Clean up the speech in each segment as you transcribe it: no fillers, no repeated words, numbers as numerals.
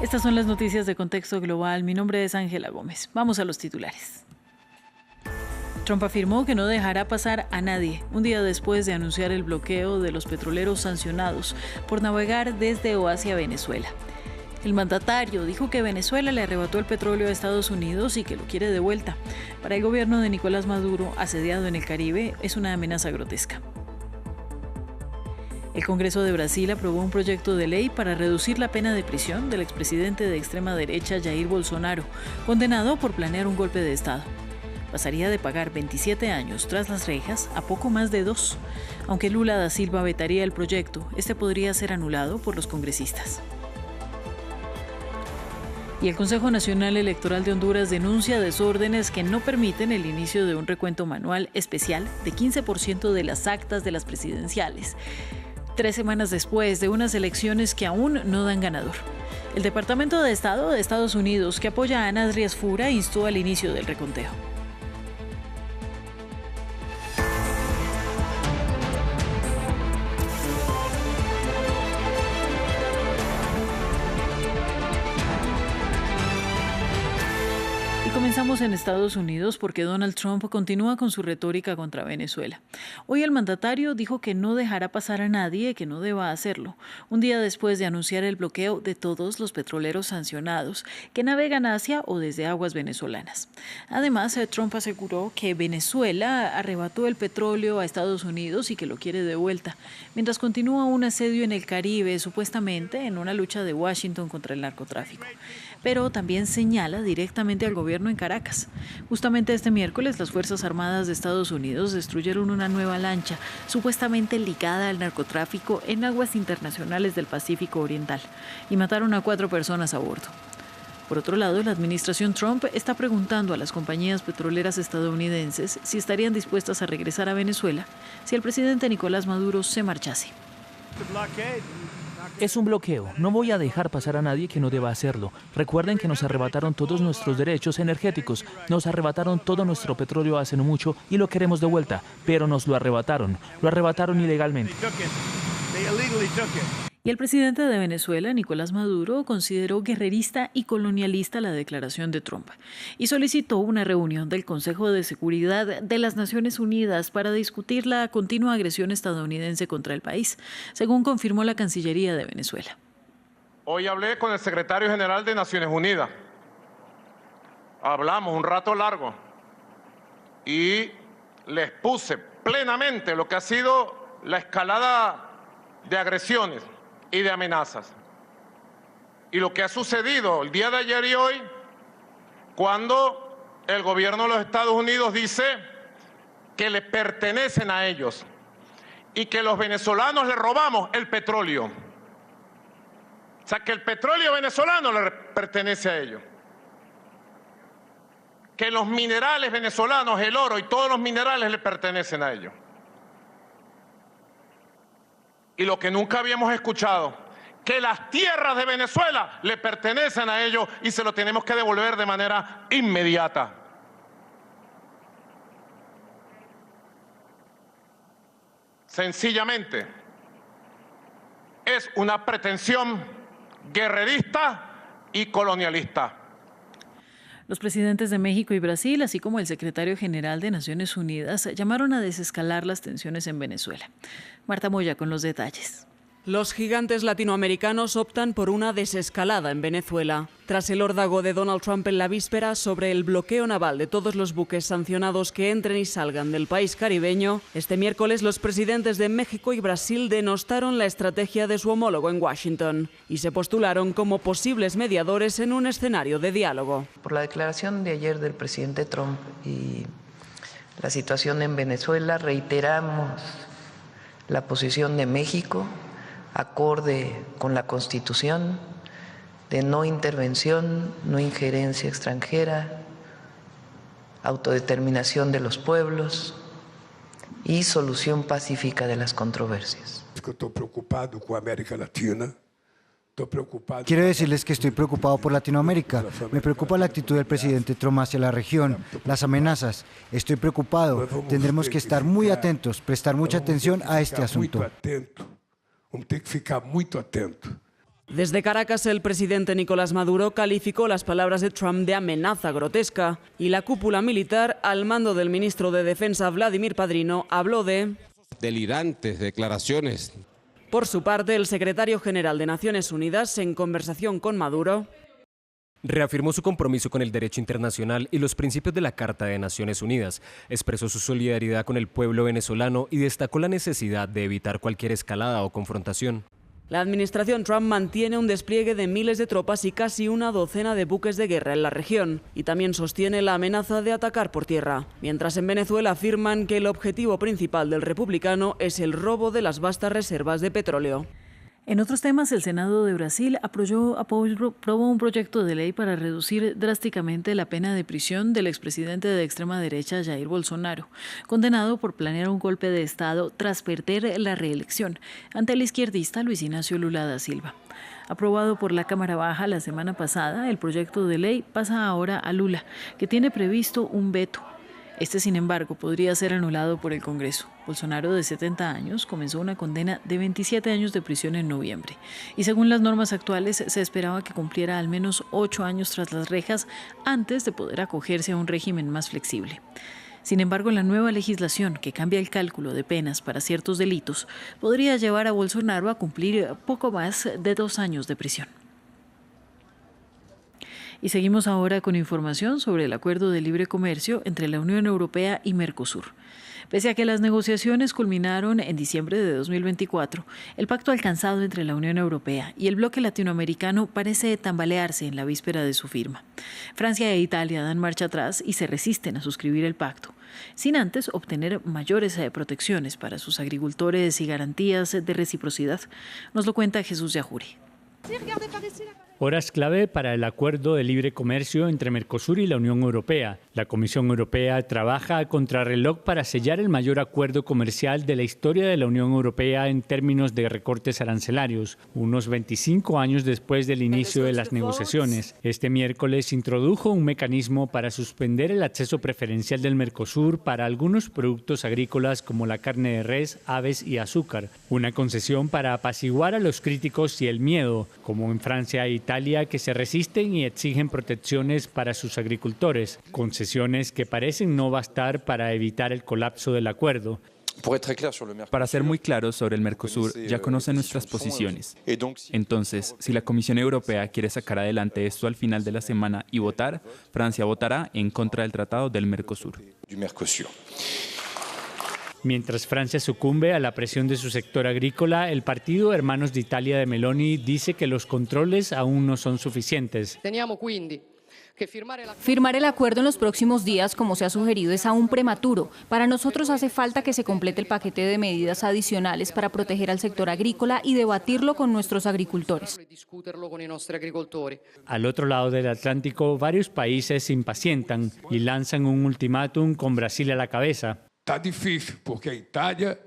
Estas son las noticias de Contexto Global. Mi nombre es Ángela Gómez. Vamos a los titulares. Trump afirmó que no dejará pasar a nadie, un día después de anunciar el bloqueo de los petroleros sancionados por navegar desde o hacia Venezuela. El mandatario dijo que Venezuela le arrebató el petróleo a Estados Unidos y que lo quiere de vuelta. Para el gobierno de Nicolás Maduro, asediado en el Caribe, es una amenaza grotesca. El Congreso de Brasil aprobó un proyecto de ley para reducir la pena de prisión del expresidente de extrema derecha Jair Bolsonaro, condenado por planear un golpe de Estado. Pasaría de pagar 27 años tras las rejas a poco más de 2. Aunque Lula da Silva vetaría el proyecto, este podría ser anulado por los congresistas. Y el Consejo Nacional Electoral de Honduras denuncia desórdenes que no permiten el inicio de un recuento manual especial de 15% de las actas de las presidenciales, 3 semanas después de unas elecciones que aún no dan ganador. El Departamento de Estado de Estados Unidos, que apoya a Ana Riasfura, instó al inicio del reconteo. Comenzamos en Estados Unidos porque Donald Trump continúa con su retórica contra Venezuela. Hoy el mandatario dijo que no dejará pasar a nadie que no deba hacerlo, un día después de anunciar el bloqueo de todos los petroleros sancionados que navegan hacia o desde aguas venezolanas. Además, Trump aseguró que Venezuela arrebató el petróleo a Estados Unidos y que lo quiere de vuelta, mientras continúa un asedio en el Caribe, supuestamente en una lucha de Washington contra el narcotráfico. Pero también señala directamente al gobierno en Caracas. Justamente este miércoles, las Fuerzas Armadas de Estados Unidos destruyeron una nueva lancha, supuestamente ligada al narcotráfico en aguas internacionales del Pacífico Oriental, y mataron a 4 personas a bordo. Por otro lado, la administración Trump está preguntando a las compañías petroleras estadounidenses si estarían dispuestas a regresar a Venezuela si el presidente Nicolás Maduro se marchase. Es un bloqueo. No voy a dejar pasar a nadie que no deba hacerlo. Recuerden que nos arrebataron todos nuestros derechos energéticos. Nos arrebataron todo nuestro petróleo hace no mucho y lo queremos de vuelta. Pero nos lo arrebataron. Lo arrebataron ilegalmente. Y el presidente de Venezuela, Nicolás Maduro, consideró guerrerista y colonialista la declaración de Trump y solicitó una reunión del Consejo de Seguridad de las Naciones Unidas para discutir la continua agresión estadounidense contra el país, según confirmó la Cancillería de Venezuela. Hoy hablé con el secretario general de Naciones Unidas. Hablamos un rato largo y les puse plenamente lo que ha sido la escalada de agresiones y de amenazas. Y lo que ha sucedido el día de ayer y hoy, cuando el gobierno de los Estados Unidos dice que le pertenecen a ellos y que los venezolanos le robamos el petróleo. O sea, que el petróleo venezolano le pertenece a ellos. Que los minerales venezolanos, el oro y todos los minerales le pertenecen a ellos. Y lo que nunca habíamos escuchado, que las tierras de Venezuela le pertenecen a ellos y se lo tenemos que devolver de manera inmediata. Sencillamente, es una pretensión guerrerista y colonialista. Los presidentes de México y Brasil, así como el secretario general de Naciones Unidas, llamaron a desescalar las tensiones en Venezuela. Marta Moya con los detalles. Los gigantes latinoamericanos optan por una desescalada en Venezuela. Tras el órdago de Donald Trump en la víspera sobre el bloqueo naval de todos los buques sancionados que entren y salgan del país caribeño, este miércoles los presidentes de México y Brasil denostaron la estrategia de su homólogo en Washington y se postularon como posibles mediadores en un escenario de diálogo. Por la declaración de ayer del presidente Trump y la situación en Venezuela, reiteramos la posición de México acorde con la Constitución, de no intervención, no injerencia extranjera, autodeterminación de los pueblos y solución pacífica de las controversias. Estoy preocupado con América Latina. Quiero decirles que estoy preocupado por Latinoamérica. Me preocupa la actitud del presidente Trump hacia la región, las amenazas. Estoy preocupado. Tendremos que estar muy atentos, prestar mucha atención a este asunto. Vamos ter que ficar muito atento. Desde Caracas, el presidente Nicolás Maduro calificó las palabras de Trump de amenaza grotesca y la cúpula militar, al mando del ministro de Defensa Vladimir Padrino, habló de delirantes declaraciones. Por su parte, el secretario general de Naciones Unidas, en conversación con Maduro, reafirmó su compromiso con el derecho internacional y los principios de la Carta de Naciones Unidas, expresó su solidaridad con el pueblo venezolano y destacó la necesidad de evitar cualquier escalada o confrontación. La administración Trump mantiene un despliegue de miles de tropas y casi una docena de buques de guerra en la región y también sostiene la amenaza de atacar por tierra, mientras en Venezuela afirman que el objetivo principal del republicano es el robo de las vastas reservas de petróleo. En otros temas, el Senado de Brasil aprobó un proyecto de ley para reducir drásticamente la pena de prisión del expresidente de extrema derecha Jair Bolsonaro, condenado por planear un golpe de Estado tras perder la reelección ante el izquierdista Luis Ignacio Lula da Silva. Aprobado por la Cámara Baja la semana pasada, el proyecto de ley pasa ahora a Lula, que tiene previsto un veto. Este, sin embargo, podría ser anulado por el Congreso. Bolsonaro, de 70 años, comenzó una condena de 27 años de prisión en noviembre. Y según las normas actuales, se esperaba que cumpliera al menos 8 años tras las rejas antes de poder acogerse a un régimen más flexible. Sin embargo, la nueva legislación, que cambia el cálculo de penas para ciertos delitos, podría llevar a Bolsonaro a cumplir poco más de 2 años de prisión. Y seguimos ahora con información sobre el acuerdo de libre comercio entre la Unión Europea y Mercosur. Pese a que las negociaciones culminaron en diciembre de 2024, el pacto alcanzado entre la Unión Europea y el bloque latinoamericano parece tambalearse en la víspera de su firma. Francia e Italia dan marcha atrás y se resisten a suscribir el pacto, sin antes obtener mayores protecciones para sus agricultores y garantías de reciprocidad. Nos lo cuenta Jesús Yajuri. Horas clave para el acuerdo de libre comercio entre Mercosur y la Unión Europea. La Comisión Europea trabaja a contrarreloj para sellar el mayor acuerdo comercial de la historia de la Unión Europea en términos de recortes arancelarios, unos 25 años después del inicio de las negociaciones. Este miércoles introdujo un mecanismo para suspender el acceso preferencial del Mercosur para algunos productos agrícolas como la carne de res, aves y azúcar. Una concesión para apaciguar a los críticos y el miedo, como en Francia e Italia, que se resisten y exigen protecciones para sus agricultores, concesiones que parecen no bastar para evitar el colapso del acuerdo. Para ser muy claros sobre el Mercosur, ya conocen nuestras posiciones. Entonces, si la Comisión Europea quiere sacar adelante esto al final de la semana y votar, Francia votará en contra del Tratado del Mercosur. Mientras Francia sucumbe a la presión de su sector agrícola, el partido Hermanos de Italia de Meloni dice que los controles aún no son suficientes. Firmar el acuerdo en los próximos días, como se ha sugerido, es aún prematuro. Para nosotros hace falta que se complete el paquete de medidas adicionales para proteger al sector agrícola y debatirlo con nuestros agricultores. Al otro lado del Atlántico, varios países se impacientan y lanzan un ultimátum con Brasil a la cabeza. Está difícil porque Italia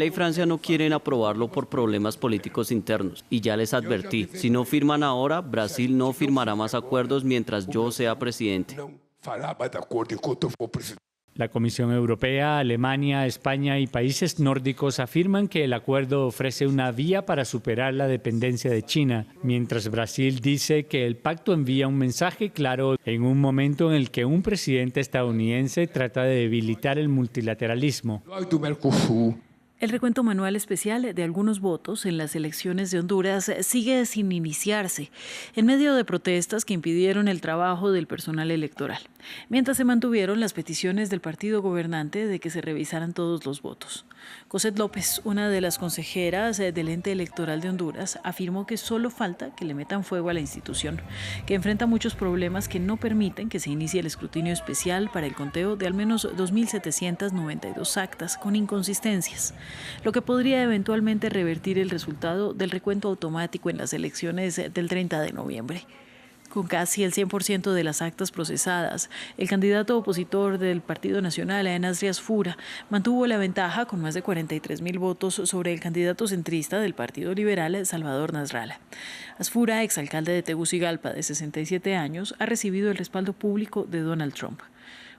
y Francia no quieren aprobarlo por problemas políticos internos. Y ya les advertí, si no firman ahora, Brasil no firmará más acuerdos mientras yo sea presidente. La Comisión Europea, Alemania, España y países nórdicos afirman que el acuerdo ofrece una vía para superar la dependencia de China, mientras Brasil dice que el pacto envía un mensaje claro en un momento en el que un presidente estadounidense trata de debilitar el multilateralismo. El recuento manual especial de algunos votos en las elecciones de Honduras sigue sin iniciarse, en medio de protestas que impidieron el trabajo del personal electoral, mientras se mantuvieron las peticiones del partido gobernante de que se revisaran todos los votos. Cosette López, una de las consejeras del ente electoral de Honduras, afirmó que solo falta que le metan fuego a la institución, que enfrenta muchos problemas que no permiten que se inicie el escrutinio especial para el conteo de al menos 2.792 actas con inconsistencias, lo que podría eventualmente revertir el resultado del recuento automático en las elecciones del 30 de noviembre. Con casi el 100% de las actas procesadas, el candidato opositor del Partido Nacional, Nasri Asfura, mantuvo la ventaja con más de 43.000 votos sobre el candidato centrista del Partido Liberal, Salvador Nasralla. Asfura, exalcalde de Tegucigalpa de 67 años, ha recibido el respaldo público de Donald Trump.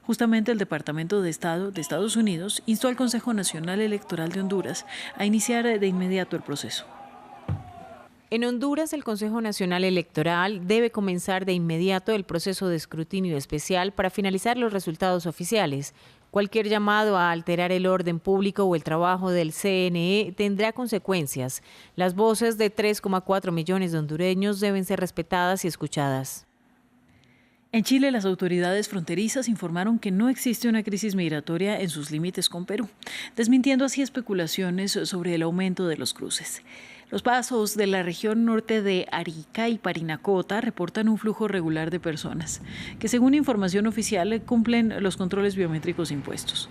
Justamente el Departamento de Estado de Estados Unidos instó al Consejo Nacional Electoral de Honduras a iniciar de inmediato el proceso. En Honduras, el Consejo Nacional Electoral debe comenzar de inmediato el proceso de escrutinio especial para finalizar los resultados oficiales. Cualquier llamado a alterar el orden público o el trabajo del CNE tendrá consecuencias. Las voces de 3,4 millones de hondureños deben ser respetadas y escuchadas. En Chile, las autoridades fronterizas informaron que no existe una crisis migratoria en sus límites con Perú, desmintiendo así especulaciones sobre el aumento de los cruces. Los pasos de la región norte de Arica y Parinacota reportan un flujo regular de personas, que según información oficial cumplen los controles biométricos impuestos.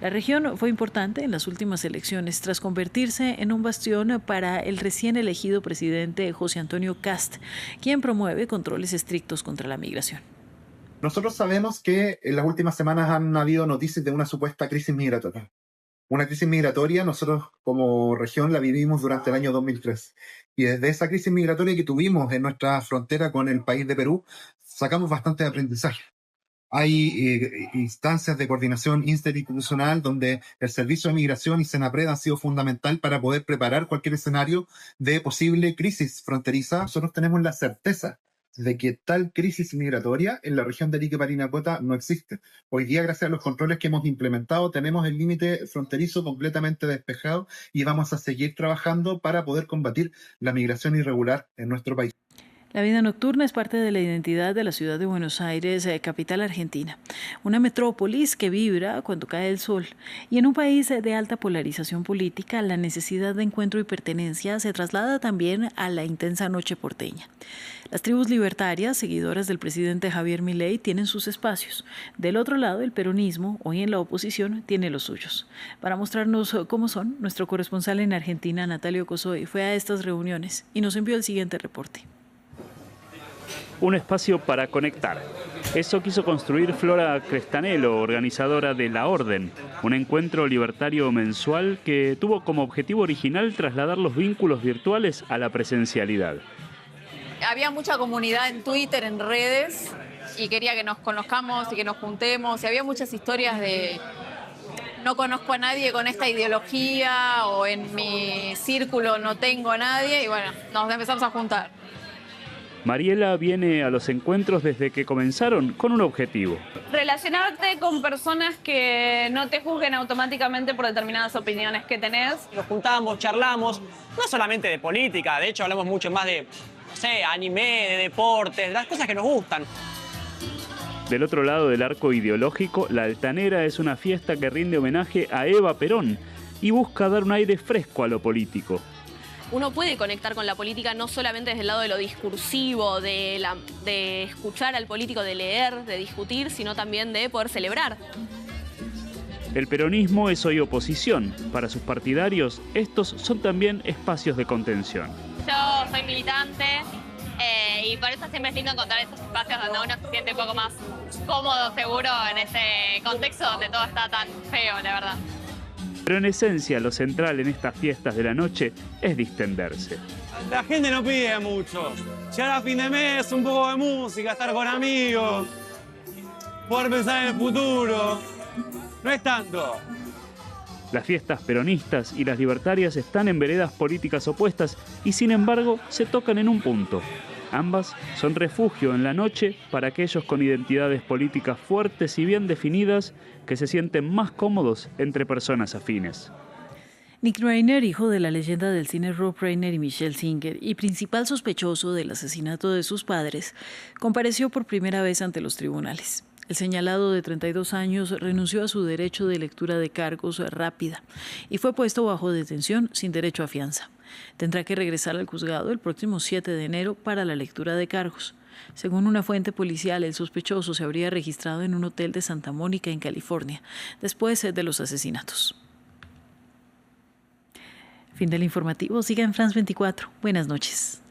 La región fue importante en las últimas elecciones tras convertirse en un bastión para el recién elegido presidente José Antonio Kast, quien promueve controles estrictos contra la migración. Nosotros sabemos que en las últimas semanas han habido noticias de una supuesta crisis migratoria. Una crisis migratoria, nosotros como región la vivimos durante el año 2003. Y desde esa crisis migratoria que tuvimos en nuestra frontera con el país de Perú, sacamos bastante aprendizaje. Hay instancias de coordinación interinstitucional donde el Servicio de Migración y Senapred han sido fundamental para poder preparar cualquier escenario de posible crisis fronteriza. Nosotros tenemos la certeza de que tal crisis migratoria en la región de Arica y Parinacota no existe. Hoy día, gracias a los controles que hemos implementado, tenemos el límite fronterizo completamente despejado y vamos a seguir trabajando para poder combatir la migración irregular en nuestro país. La vida nocturna es parte de la identidad de la ciudad de Buenos Aires, capital argentina, una metrópolis que vibra cuando cae el sol. Y en un país de alta polarización política, la necesidad de encuentro y pertenencia se traslada también a la intensa noche porteña. Las tribus libertarias, seguidoras del presidente Javier Milei, tienen sus espacios. Del otro lado, el peronismo, hoy en la oposición, tiene los suyos. Para mostrarnos cómo son, nuestro corresponsal en Argentina, Natalio Cosoy, fue a estas reuniones y nos envió el siguiente reporte. Un espacio para conectar. Eso quiso construir Flora Crestanelo, organizadora de La Orden, un encuentro libertario mensual que tuvo como objetivo original trasladar los vínculos virtuales a la presencialidad. Había mucha comunidad en Twitter, en redes, y quería que nos conozcamos y que nos juntemos. Y había muchas historias de no conozco a nadie con esta ideología o en mi círculo no tengo a nadie. Y bueno, nos empezamos a juntar. Mariela viene a los encuentros desde que comenzaron con un objetivo. Relacionarte con personas que no te juzguen automáticamente por determinadas opiniones que tenés. Nos juntamos, charlamos, no solamente de política, de hecho hablamos mucho más de, no sé, anime, de deportes, las cosas que nos gustan. Del otro lado del arco ideológico, La Altanera es una fiesta que rinde homenaje a Eva Perón y busca dar un aire fresco a lo político. Uno puede conectar con la política no solamente desde el lado de lo discursivo, de escuchar al político, de leer, de discutir, sino también de poder celebrar. El peronismo es hoy oposición. Para sus partidarios, estos son también espacios de contención. Yo soy militante y por eso siempre es lindo encontrar estos espacios donde uno se siente un poco más cómodo, seguro, en este contexto donde todo está tan feo, la verdad. Pero en esencia, lo central en estas fiestas de la noche es distenderse. La gente no pide mucho. Llegar a fin de mes, un poco de música, estar con amigos, poder pensar en el futuro. No es tanto. Las fiestas peronistas y las libertarias están en veredas políticas opuestas y sin embargo se tocan en un punto. Ambas son refugio en la noche para aquellos con identidades políticas fuertes y bien definidas que se sienten más cómodos entre personas afines. Nick Reiner, hijo de la leyenda del cine Rob Reiner y Michelle Singer y principal sospechoso del asesinato de sus padres, compareció por primera vez ante los tribunales. El señalado de 32 años renunció a su derecho de lectura de cargos rápida y fue puesto bajo detención sin derecho a fianza. Tendrá que regresar al juzgado el próximo 7 de enero para la lectura de cargos. Según una fuente policial, el sospechoso se habría registrado en un hotel de Santa Mónica, en California, después de los asesinatos. Fin del informativo. Siga en France 24. Buenas noches.